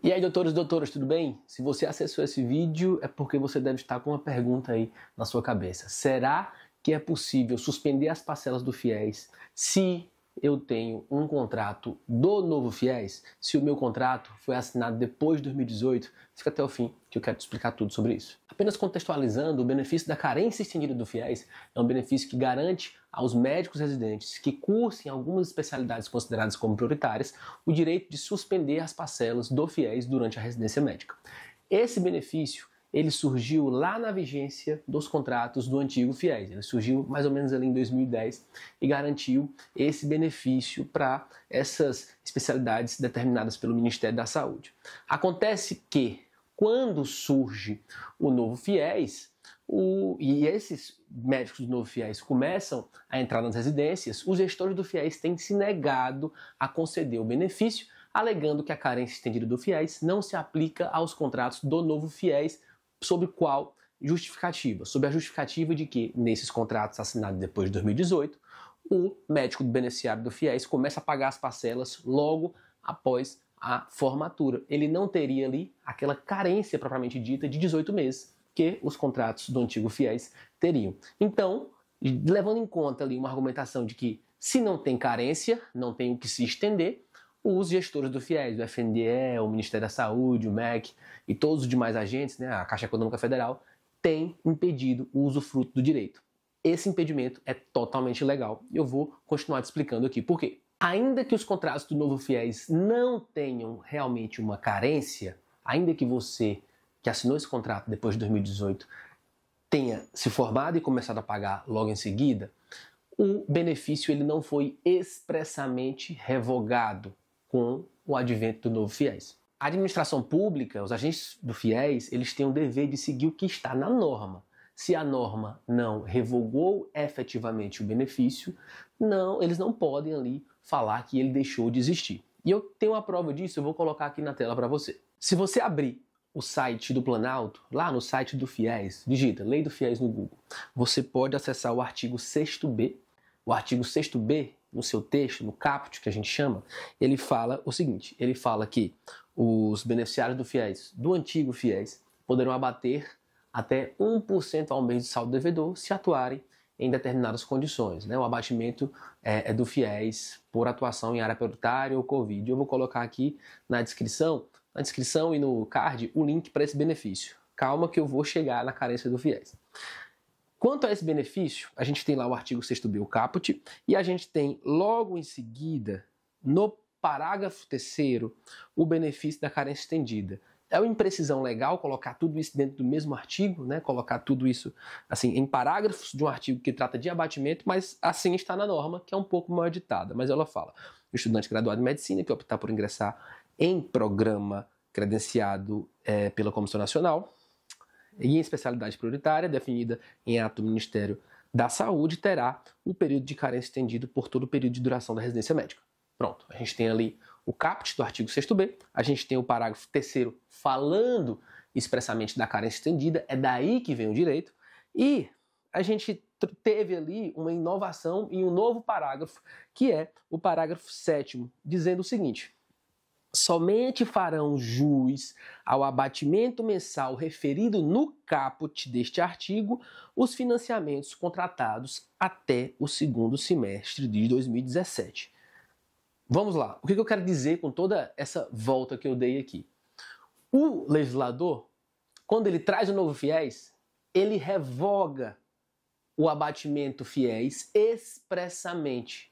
E aí, doutores e doutoras, tudo bem? Se você acessou esse vídeo, é porque você deve estar com uma pergunta aí na sua cabeça. Será que é possível suspender as parcelas do FIES se eu tenho um contrato do Novo FIES? Se o meu contrato foi assinado depois de 2018? Fica até o fim que eu quero te explicar tudo sobre isso. Apenas contextualizando, o benefício da carência estendida do FIES é um benefício que garante aos médicos residentes que cursem algumas especialidades consideradas como prioritárias o direito de suspender as parcelas do FIES durante a residência médica. Esse benefício ele surgiu lá na vigência dos contratos do antigo FIES. Ele surgiu mais ou menos ali em 2010 e garantiu esse benefício para essas especialidades determinadas pelo Ministério da Saúde. Acontece que quando surge o novo FIES, e esses médicos do novo FIES começam a entrar nas residências, os gestores do FIES têm se negado a conceder o benefício, alegando que a carência estendida do FIES não se aplica aos contratos do novo FIES. Sobre qual justificativa? Sobre a justificativa de que, nesses contratos assinados depois de 2018, o médico do beneficiário do FIES começa a pagar as parcelas logo após a formatura. Ele não teria ali aquela carência propriamente dita de 18 meses que os contratos do antigo FIES teriam. Então, levando em conta ali uma argumentação de que se não tem carência, não tem o que se estender, os gestores do FIES, o FNDE, o Ministério da Saúde, o MEC e todos os demais agentes, né, a Caixa Econômica Federal, têm impedido o usufruto do direito. Esse impedimento é totalmente ilegal e eu vou continuar te explicando aqui por quê. Ainda que os contratos do novo FIES não tenham realmente uma carência, ainda que você que assinou esse contrato depois de 2018 tenha se formado e começado a pagar logo em seguida, o benefício ele não foi expressamente revogado com o advento do novo FIES. A administração pública, os agentes do FIES, eles têm o dever de seguir o que está na norma. Se a norma não revogou efetivamente o benefício, eles não podem ali falar que ele deixou de existir. E eu tenho uma prova disso, eu vou colocar aqui na tela para você. Se você abrir o site do Planalto, lá no site do FIES, digita Lei do FIES no Google, você pode acessar o artigo 6º-B. O artigo 6º-B, no seu texto, no caput, que a gente chama, ele fala o seguinte, ele fala que os beneficiários do FIES, do antigo FIES, poderão abater até 1% ao mês de saldo devedor se atuarem em determinadas condições. Né? O abatimento é do FIES por atuação em área prioritária ou Covid. Eu vou colocar aqui na descrição e no card o link para esse benefício. Calma que eu vou chegar na carência do FIES. Quanto a esse benefício, a gente tem lá o artigo 6º-B, o caput, e a gente tem logo em seguida, no parágrafo 3º, o benefício da carência estendida. É uma imprecisão legal colocar tudo isso dentro do mesmo artigo, né? Colocar tudo isso assim em parágrafos de um artigo que trata de abatimento, mas assim está na norma, que é um pouco mal editada. Mas ela fala, o estudante graduado em medicina que optar por ingressar em programa credenciado pela Comissão Nacional, e em especialidade prioritária, definida em ato do Ministério da Saúde, terá um período de carência estendido por todo o período de duração da residência médica. Pronto, a gente tem ali o caput do artigo 6º-B, a gente tem o parágrafo 3º falando expressamente da carência estendida, é daí que vem o direito, e a gente teve ali uma inovação em um novo parágrafo, que é o parágrafo 7º, dizendo o seguinte: somente farão jus ao abatimento mensal referido no caput deste artigo os financiamentos contratados até o segundo semestre de 2017. Vamos lá, o que eu quero dizer com toda essa volta que eu dei aqui? O legislador, quando ele traz o novo FIES, ele revoga o abatimento FIES expressamente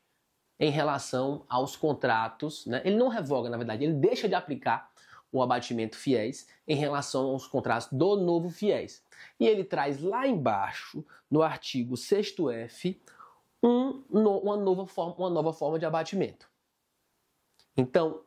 em relação aos contratos, né? Ele não revoga, na verdade, ele deixa de aplicar o abatimento FIES em relação aos contratos do novo FIES. E ele traz lá embaixo, no artigo 6º-F, uma nova forma de abatimento. Então,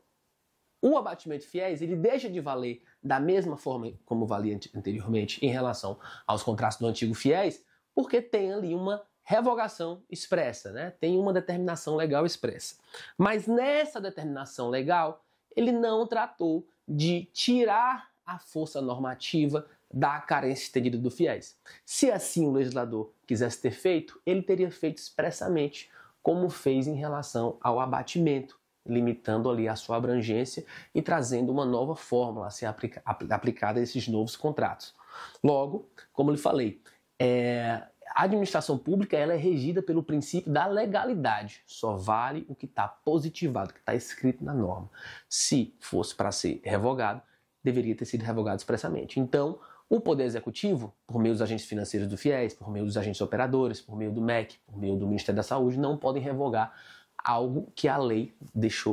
o abatimento FIES, ele deixa de valer da mesma forma como valia anteriormente em relação aos contratos do antigo FIES, porque tem ali uma revogação expressa, né? Tem uma determinação legal expressa. Mas nessa determinação legal, ele não tratou de tirar a força normativa da carência estendida do FIES. Se assim o legislador quisesse ter feito, ele teria feito expressamente como fez em relação ao abatimento limitando ali a sua abrangência e trazendo uma nova fórmula a ser aplicada a esses novos contratos. Logo, como eu lhe falei, a administração pública ela é regida pelo princípio da legalidade. Só vale o que está positivado, o que está escrito na norma. Se fosse para ser revogado, deveria ter sido revogado expressamente. Então, o Poder Executivo, por meio dos agentes financeiros do FIES, por meio dos agentes operadores, por meio do MEC, por meio do Ministério da Saúde, não podem revogar algo que a lei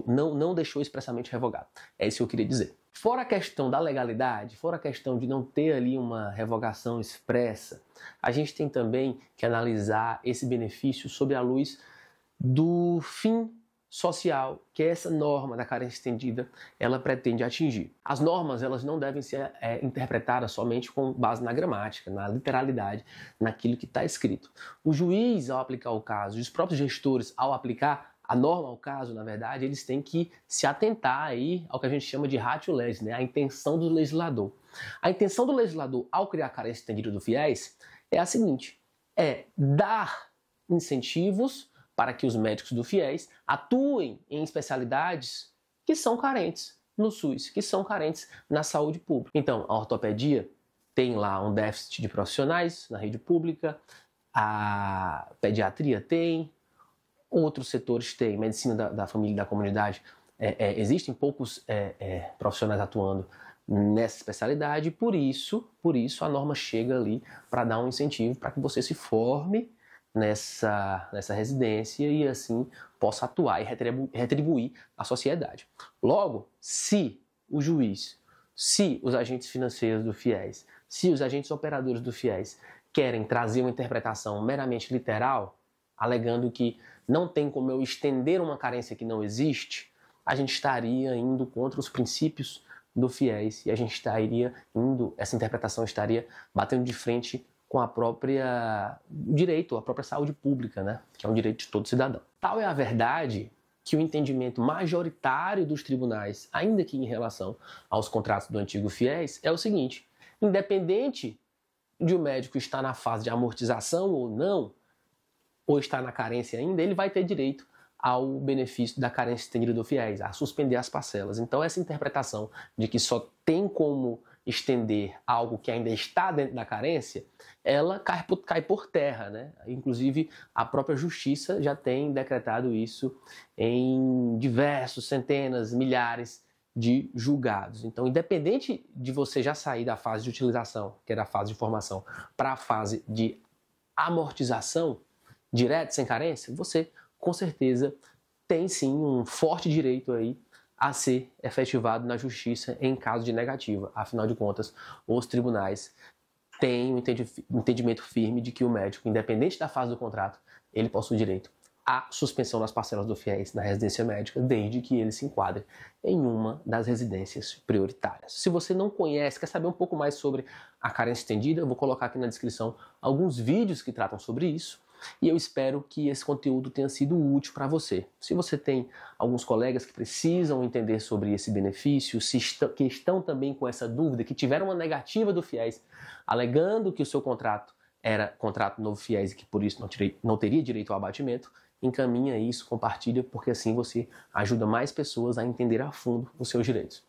não deixou expressamente revogado. É isso que eu queria dizer. Fora a questão da legalidade, fora a questão de não ter ali uma revogação expressa, a gente tem também que analisar esse benefício sob a luz do fim social que essa norma da carência estendida ela pretende atingir. As normas elas não devem ser interpretadas somente com base na gramática, na literalidade, naquilo que está escrito. O juiz, ao aplicar o caso, e os próprios gestores, ao aplicar a norma ao caso, na verdade, eles têm que se atentar aí ao que a gente chama de ratio legis, né? A intenção do legislador. A intenção do legislador ao criar a carência estendida do FIES é a seguinte, é dar incentivos para que os médicos do FIES atuem em especialidades que são carentes no SUS, que são carentes na saúde pública. Então, a ortopedia tem lá um déficit de profissionais na rede pública, a pediatria tem, outros setores têm, medicina da família e da comunidade, existem poucos profissionais atuando nessa especialidade, por isso a norma chega ali para dar um incentivo para que você se forme nessa residência e assim possa atuar e retribuir a sociedade. Logo, se o juiz, se os agentes financeiros do FIES, se os agentes operadores do FIES querem trazer uma interpretação meramente literal, alegando que não tem como eu estender uma carência que não existe, a gente estaria indo contra os princípios do FIES e essa interpretação estaria batendo de frente com a própria saúde pública, né? Que é um direito de todo cidadão. Tal é a verdade que o entendimento majoritário dos tribunais, ainda que em relação aos contratos do antigo FIES, é o seguinte, independente de o médico estar na fase de amortização ou não, ou estar na carência ainda, ele vai ter direito ao benefício da carência estendida do FIES, a suspender as parcelas. Então essa interpretação de que só tem como estender algo que ainda está dentro da carência, ela cai por terra, né? Inclusive a própria justiça já tem decretado isso em diversos, centenas, milhares de julgados. Então, independente de você já sair da fase de utilização, que era a fase de formação, para a fase de amortização, direto, sem carência, você com certeza tem sim um forte direito aí a ser efetivado na justiça em caso de negativa. Afinal de contas, os tribunais têm um entendimento firme de que o médico, independente da fase do contrato, ele possui direito à suspensão das parcelas do FIES na residência médica, desde que ele se enquadre em uma das residências prioritárias. Se você não conhece, quer saber um pouco mais sobre a carência estendida, eu vou colocar aqui na descrição alguns vídeos que tratam sobre isso. E eu espero que esse conteúdo tenha sido útil para você. Se você tem alguns colegas que precisam entender sobre esse benefício, que estão também com essa dúvida, que tiveram uma negativa do FIES, alegando que o seu contrato era contrato novo FIES e que por isso não teria direito ao abatimento, encaminha isso, compartilha, porque assim você ajuda mais pessoas a entender a fundo os seus direitos.